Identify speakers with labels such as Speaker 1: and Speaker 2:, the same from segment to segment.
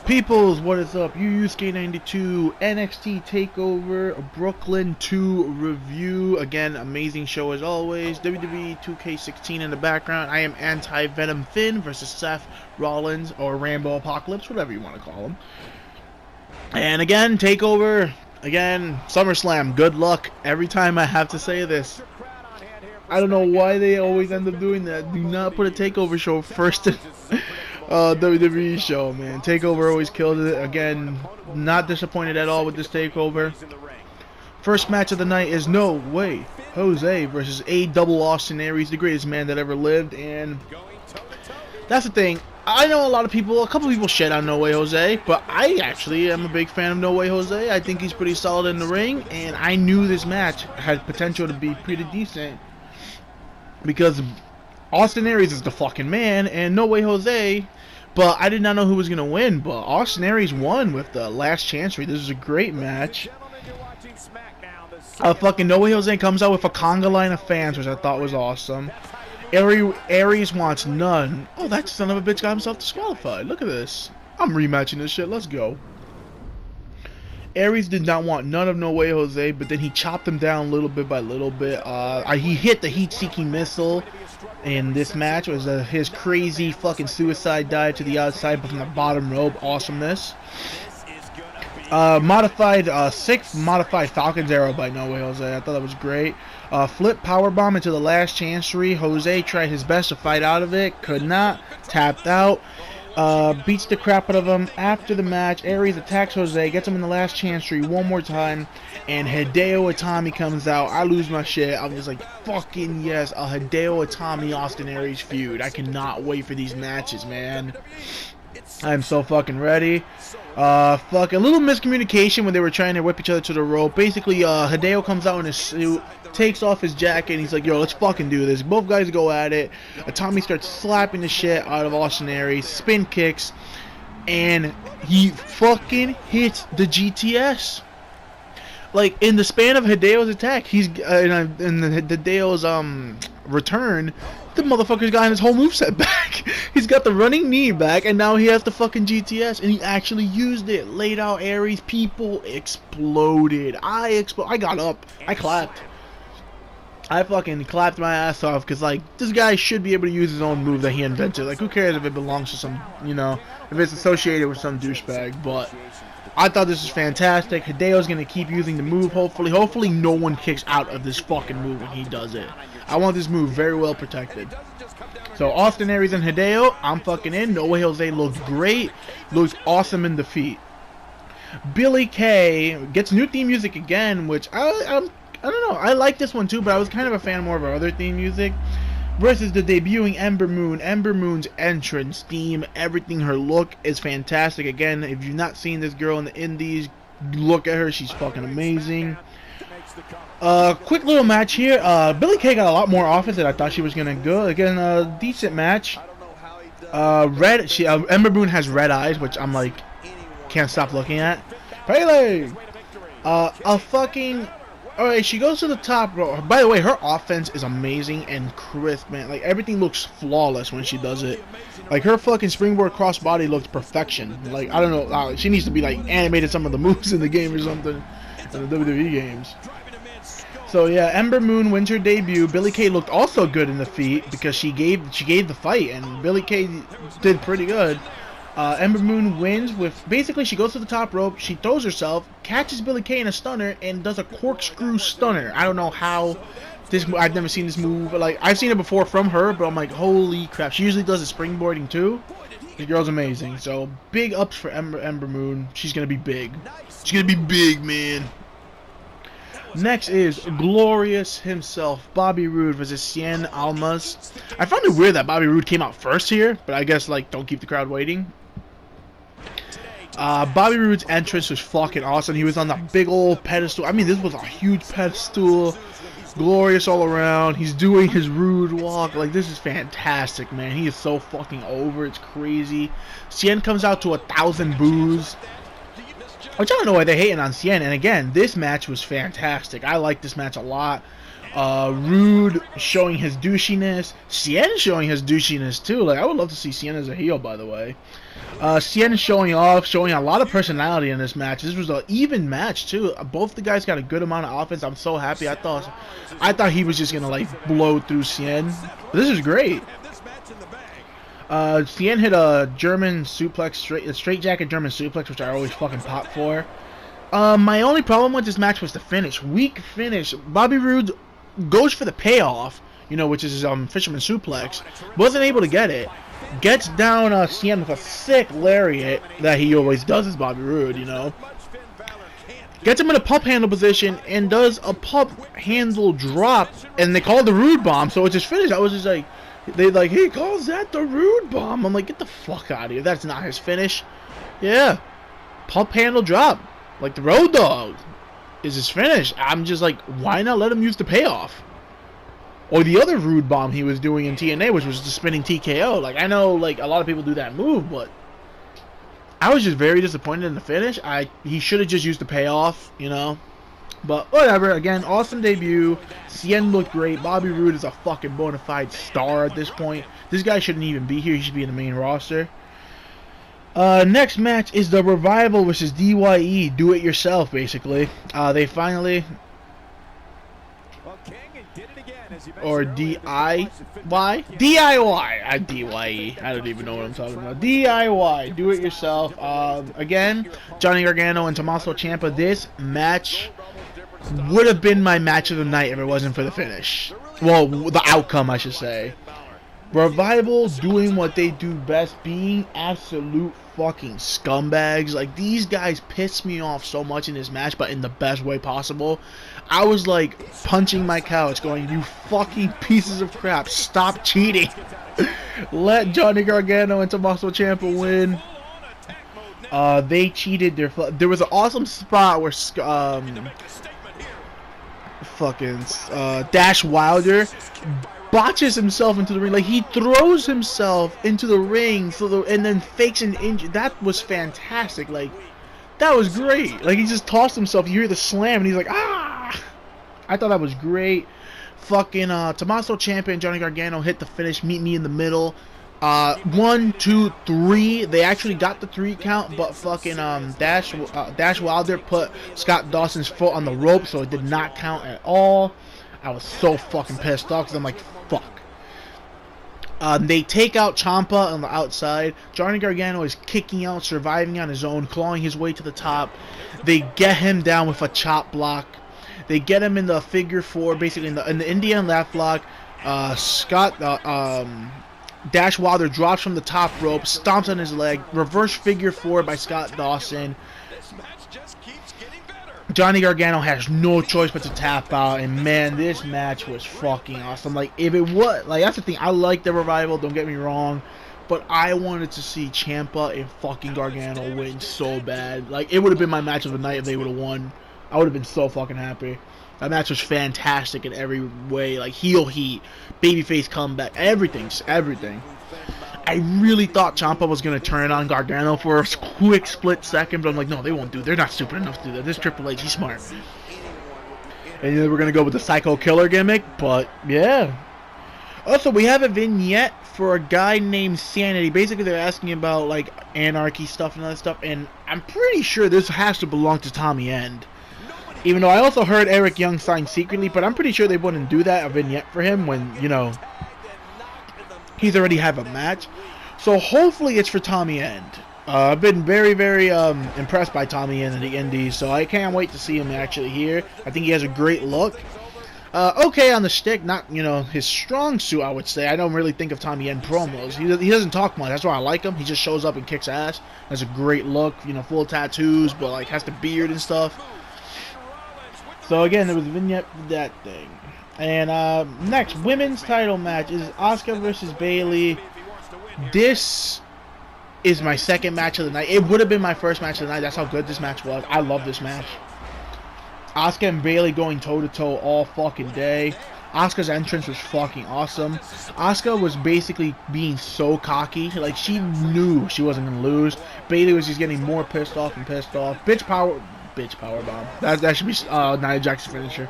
Speaker 1: Peoples, what is up? Yusuke92 NXT Takeover Brooklyn 2 review. Again, amazing show as always. WWE 2K16 in the background. I am Anti-Venom Finn versus Seth Rollins or Rambo Apocalypse, whatever you want to call him. And again, Takeover. Again, SummerSlam. Good luck. Every time I have to say this. I don't know why they always end up doing that. Do not put a Takeover show first in WWE show, man. Takeover always killed it. Again, not disappointed at all with this Takeover. First match of the night is No Way Jose versus A-Double Austin Aries, the greatest man that ever lived. And that's the thing. I know a couple people shit on No Way Jose, but I actually am a big fan of No Way Jose. I think he's pretty solid in the ring, and I knew this match had potential to be pretty decent because Austin Aries is the fucking man, and No Way Jose. But I did not know who was going to win, but Austin Aries won with the last chancery. This is a great match. Fucking No Way Jose comes out with a conga line of fans, which I thought was awesome. Aries wants none. Oh, that son of a bitch got himself disqualified. Look at this. I'm rematching this shit. Let's go. Aries did not want none of No Way Jose, but then he chopped him down little bit by little bit. He hit the heat-seeking missile in this match. It was his crazy fucking suicide dive to the outside, but from the bottom rope. Awesomeness. Sixth modified Falcon's arrow by No Way Jose. I thought that was great. Flip powerbomb into the last chancery. Jose tried his best to fight out of it. Could not. Tapped out. Beats the crap out of him. After the match, Aries attacks Jose, gets him in the last chancery one more time, and Hideo Itami comes out. I lose my shit. I'm just like, fucking yes, a Hideo Itami Austin Aries feud. I cannot wait for these matches, man. I'm so fucking ready. A little miscommunication when they were trying to whip each other to the rope. Basically, Hideo comes out in his suit, takes off his jacket, and he's like, yo, let's fucking do this. Both guys go at it. Tommy starts slapping the shit out of Austin Aries, spin kicks, and he fucking hits the GTS. Like, in the span of Hideo's attack, he's in Hideo's return, the motherfucker's got his whole moveset back. He's got the running knee back, and now he has the fucking GTS, and he actually used it. Laid out Aries. People exploded. I got up. I clapped. I fucking clapped my ass off, because, like, this guy should be able to use his own move that he invented. Like, who cares if it belongs to some, you know, if it's associated with some douchebag, but I thought this was fantastic. Hideo's going to keep using the move, hopefully. Hopefully no one kicks out of this fucking move when he does it. I want this move very well protected. So, Austin Aries and Hideo, I'm fucking in. No Way Jose looks great. Looks awesome in defeat. Billy Kay gets new theme music again, which I don't know. I like this one too, but I was kind of a fan more of our other theme music. Versus the debuting Ember Moon. Ember Moon's entrance theme, everything, her look is fantastic. Again, if you've not seen this girl in the indies, look at her. She's fucking amazing. Quick little match here. Billy Kay got a lot more offense than I thought she was gonna go. Again, a decent match. Ember Moon has red eyes, which I'm like, can't stop looking at. Pele! Alright, she goes to the top row. By the way, her offense is amazing and crisp, man. Like, everything looks flawless when she does it. Like, her fucking springboard crossbody looks perfection. Like, I don't know. She needs to be, like, animated some of the moves in the game or something. In the WWE games. So, yeah, Ember Moon wins her debut. Billy Kay looked also good in the feat because she gave the fight, and Billy Kay did pretty good. Ember Moon wins with, basically she goes to the top rope, she throws herself, catches Billy Kay in a stunner, and does a corkscrew stunner. I don't know how I've never seen this move. Like, I've seen it before from her, but I'm like, holy crap. She usually does the springboarding too. This girl's amazing. So, big ups for Ember Moon. She's gonna be big. She's gonna be big, man. Next is Glorious himself, Bobby Roode versus Cien Almas. I found it weird that Bobby Roode came out first here, but I guess, like, don't keep the crowd waiting. Bobby Roode's entrance was fucking awesome. He was on that big old pedestal. I mean, this was a huge pedestal. Glorious all around. He's doing his Roode walk. Like, this is fantastic, man. He is so fucking over. It's crazy. Cien comes out to 1,000 boos. Which I don't know why they're hating on Cien. And again, this match was fantastic. I like this match a lot. Rude showing his douchiness. Cien showing his douchiness too. Like, I would love to see Cien as a heel, by the way. Cien showing off, showing a lot of personality in this match. This was an even match too. Both the guys got a good amount of offense. I'm so happy. I thought he was just gonna like blow through Cien. This is great. Cien hit a German suplex, a straight jacket German suplex, which I always fucking pop for. My only problem with this match was the finish. Weak finish. Bobby Roode goes for the payoff, you know, which is his fisherman suplex. Wasn't able to get it. Gets down Cien with a sick lariat that he always does as Bobby Roode, you know. Gets him in a pump handle position and does a pump handle drop, and they call it the Roode bomb, so it's his finish. I was just like, he calls that the Roode bomb. I'm like, get the fuck out of here. That's not his finish. Yeah. Pump handle drop. Like the Road Dogg is his finish. I'm just like, why not let him use the payoff? Or the other Roode bomb he was doing in TNA, which was the spinning TKO. Like, I know, like, a lot of people do that move, but I was just very disappointed in the finish. He should have just used the payoff, you know. But whatever. Again, awesome debut. Cien looked great. Bobby Roode is a fucking bona fide star at this point. This guy shouldn't even be here. He should be in the main roster. Next match is the Revival versus DYE. Do it yourself, basically. They finally... Or DIY? DIY. DYE. I don't even know what I'm talking about. DIY. Do it yourself. Again, Johnny Gargano and Tommaso Ciampa. This match would have been my match of the night if it wasn't for the finish. Well, the outcome, I should say. Revival doing what they do best, being absolute fucking scumbags. Like, these guys pissed me off so much in this match, but in the best way possible. I was like punching my couch going, you fucking pieces of crap, stop cheating. Let Johnny Gargano and Tommaso Ciampa win. They cheated. There was an awesome spot where Dash Wilder botches himself into the ring. Like, he throws himself into the ring and then fakes an injury. That was fantastic. Like, that was great. Like, he just tossed himself. You hear the slam and he's like, ah! I thought that was great. Fucking Tommaso Ciampa and Johnny Gargano hit the finish. Meet me in the middle. 1, 2, 3. They actually got the 3 count, but fucking Dash Wilder put Scott Dawson's foot on the rope, so it did not count at all. I was so fucking pissed off because I'm like, fuck. They take out Ciampa on the outside. Johnny Gargano is kicking out, surviving on his own, clawing his way to the top. They get him down with a chop block. They get him in the figure 4, basically in the Indian left block. Dash Wilder drops from the top rope, stomps on his leg, reverse figure 4 by Scott Dawson. Johnny Gargano has no choice but to tap out, and man, this match was fucking awesome. Like, if it was, like, that's the thing, I like the Revival, don't get me wrong, but I wanted to see Ciampa and fucking Gargano win so bad. Like, it would have been my match of the night if they would have won. I would have been so fucking happy. That match was fantastic in every way, like heel heat, babyface comeback, everything. I really thought Ciampa was going to turn on Gargano for a quick split second, but I'm like, no, they won't do it. They're not stupid enough to do that. This Triple H, he's smart. And then we're going to go with the Psycho Killer gimmick, but yeah. Also, we have a vignette for a guy named Sanity. Basically, they're asking about, like, anarchy stuff and other stuff, and I'm pretty sure this has to belong to Tommy End. Even though I also heard Eric Young signed secretly, but I'm pretty sure they wouldn't do that, a vignette for him, when, you know, he's already have a match. So hopefully it's for Tommy End. I've been very, very impressed by Tommy End in the Indies, so I can't wait to see him actually here. I think he has a great look. Okay on the stick, not, you know, his strong suit, I would say. I don't really think of Tommy End promos. He doesn't talk much. That's why I like him. He just shows up and kicks ass. Has a great look, you know, full tattoos, but, like, has the beard and stuff. So again, there was a vignette for that thing. And next, women's title match is Asuka versus Bayley. This is my second match of the night. It would have been my first match of the night. That's how good this match was. I love this match. Asuka and Bayley going toe-to-toe all fucking day. Asuka's entrance was fucking awesome. Asuka was basically being so cocky. Like, she knew she wasn't going to lose. Bayley was just getting more pissed off and pissed off. Bitch power bomb. That should be Nia Jax's finisher.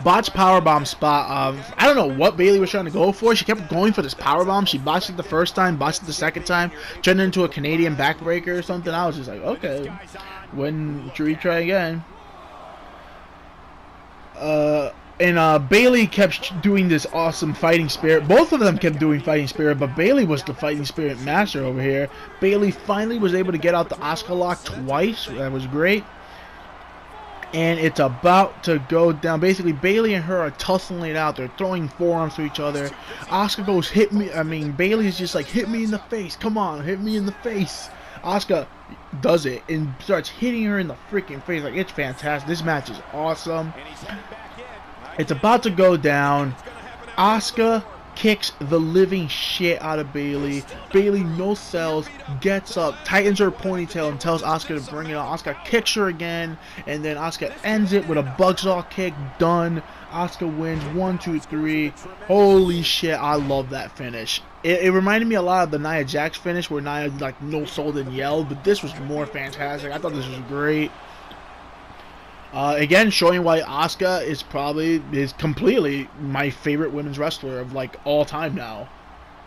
Speaker 1: botched powerbomb spot of, I don't know what Bayley was trying to go for. She kept going for this powerbomb. She botched it the first time, botched it the second time, turned it into a Canadian backbreaker or something. I was just like, okay, when should we try again? And Bayley kept doing this awesome fighting spirit. Both of them kept doing fighting spirit, but Bayley was the fighting spirit master over here. Bayley finally was able to get out the Asuka lock twice. That was great. And it's about to go down. Basically, Bayley and her are tussling it out. They're throwing forearms to each other. Asuka goes, hit me. I mean, Bayley's just like, hit me in the face. Come on, hit me in the face. Asuka does it and starts hitting her in the freaking face. Like, it's fantastic. This match is awesome. It's about to go down. Asuka kicks the living shit out of Bayley. Bayley no sells, gets up, tightens her ponytail, and tells Asuka to bring it on. Asuka kicks her again, and then Asuka ends it with a buzzsaw kick. Done. Asuka wins 1, 2, 3. Holy shit, I love that finish. It reminded me a lot of the Nia Jax finish, where Nia like no sold and yelled, but this was more fantastic. I thought this was great. Again, showing why Asuka is completely my favorite women's wrestler of like all time now.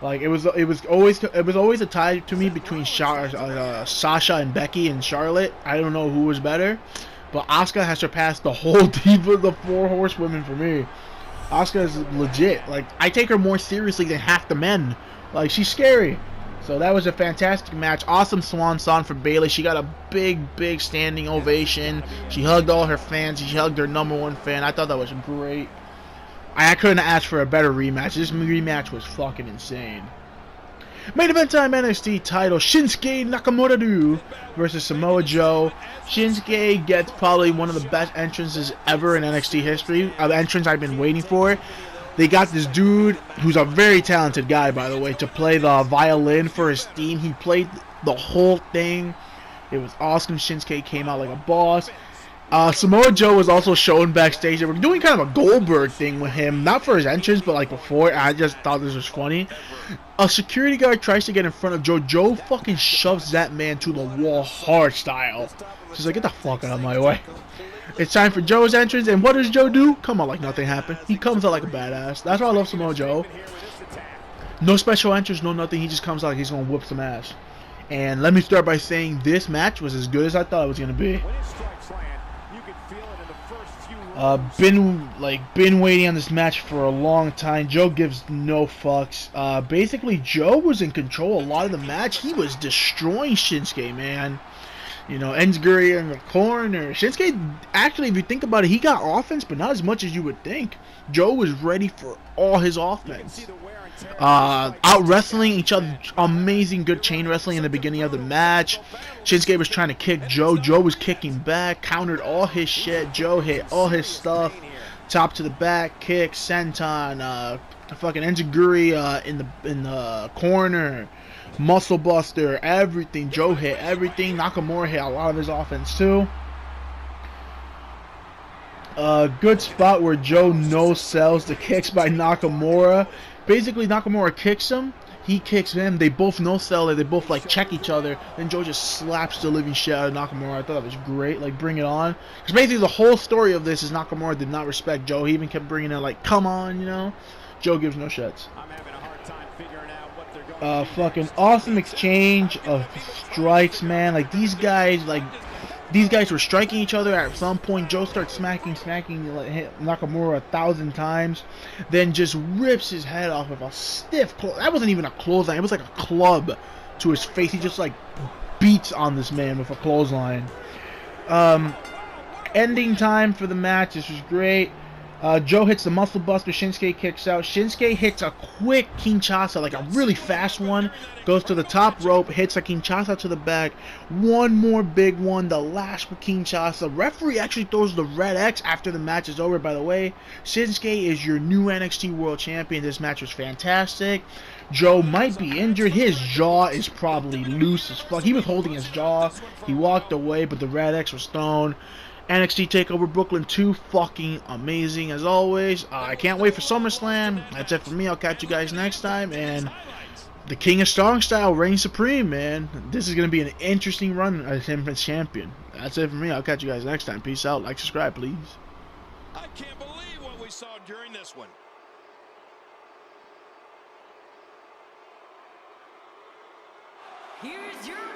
Speaker 1: Like it was always a tie to me between Sasha and Becky and Charlotte. I don't know who was better, but Asuka has surpassed the whole team of the 4 horsewomen for me. Asuka is legit. Like I take her more seriously than half the men. Like she's scary. So that was a fantastic match. Awesome swan song for Bayley. She got a big standing ovation. She hugged all her fans. She hugged her #1 fan. I thought that was great. I couldn't ask for a better rematch. This rematch was fucking insane. Main event time NXT title. Shinsuke Nakamura versus Samoa Joe. Shinsuke gets probably one of the best entrances ever in NXT history. An entrance I've been waiting for. They got this dude, who's a very talented guy, by the way, to play the violin for his theme. He played the whole thing. It was awesome. Shinsuke came out like a boss. Samoa Joe was also shown backstage. They were doing kind of a Goldberg thing with him. Not for his entrance, but like before. I just thought this was funny. A security guard tries to get in front of Joe. Joe fucking shoves that man to the wall hard style. She's like, get the fuck out of my way. It's time for Joe's entrance, and what does Joe do? Come on like nothing happened. He comes out like a badass. That's why I love Samoa Joe. No special entrance, no nothing. He just comes out like he's going to whoop some ass. And let me start by saying this match was as good as I thought it was going to be. Been waiting on this match for a long time. Joe gives no fucks. Basically, Joe was in control a lot of the match. He was destroying Shinsuke, man. You know, Enziguri in the corner. Shinsuke, actually, if you think about it, he got offense, but not as much as you would think. Joe was ready for all his offense. Out wrestling each other. Amazing good chain wrestling in the beginning of the match. Shinsuke was trying to kick Joe. Joe was kicking back, countered all his shit. Joe hit all his stuff. Top to the back, kick, senton, fucking Enziguri in the corner. Muscle buster, everything. Joe hit everything. Nakamura hit a lot of his offense too. Good spot where Joe no sells the kicks by Nakamura. Basically, Nakamura kicks him. He kicks him. They both no sell it. They both like check each other. Then Joe just slaps the living shit out of Nakamura. I thought that was great. Like, bring it on. Because basically the whole story of this is Nakamura did not respect Joe. He even kept bringing it like, come on, you know. Joe gives no shits. Fucking awesome exchange of strikes, man. Like these guys were striking each other. At some point, Joe starts smacking like, Nakamura 1,000 times, then just rips his head off with a stiff that wasn't even a clothesline. It was like a club to his face. He just like beats on this man with a clothesline. Ending time for the match. This was great. Joe hits the muscle buster. Shinsuke kicks out. Shinsuke hits a quick Kinshasa, like a really fast one. Goes to the top rope, hits a Kinshasa to the back. One more big one, the last Kinshasa. Referee actually throws the red X after the match is over, by the way. Shinsuke is your new NXT World Champion. This match was fantastic. Joe might be injured. His jaw is probably loose as fuck. He was holding his jaw. He walked away, but the red X was thrown. NXT Takeover Brooklyn 2, fucking amazing as always. I can't wait for SummerSlam. That's it for me. I'll catch you guys next time. And the King of Strong Style reigns supreme, man. This is going to be an interesting run as him as champion. That's it for me. I'll catch you guys next time. Peace out. Like, subscribe, please. I can't believe what we
Speaker 2: we saw during this one.
Speaker 3: Here's your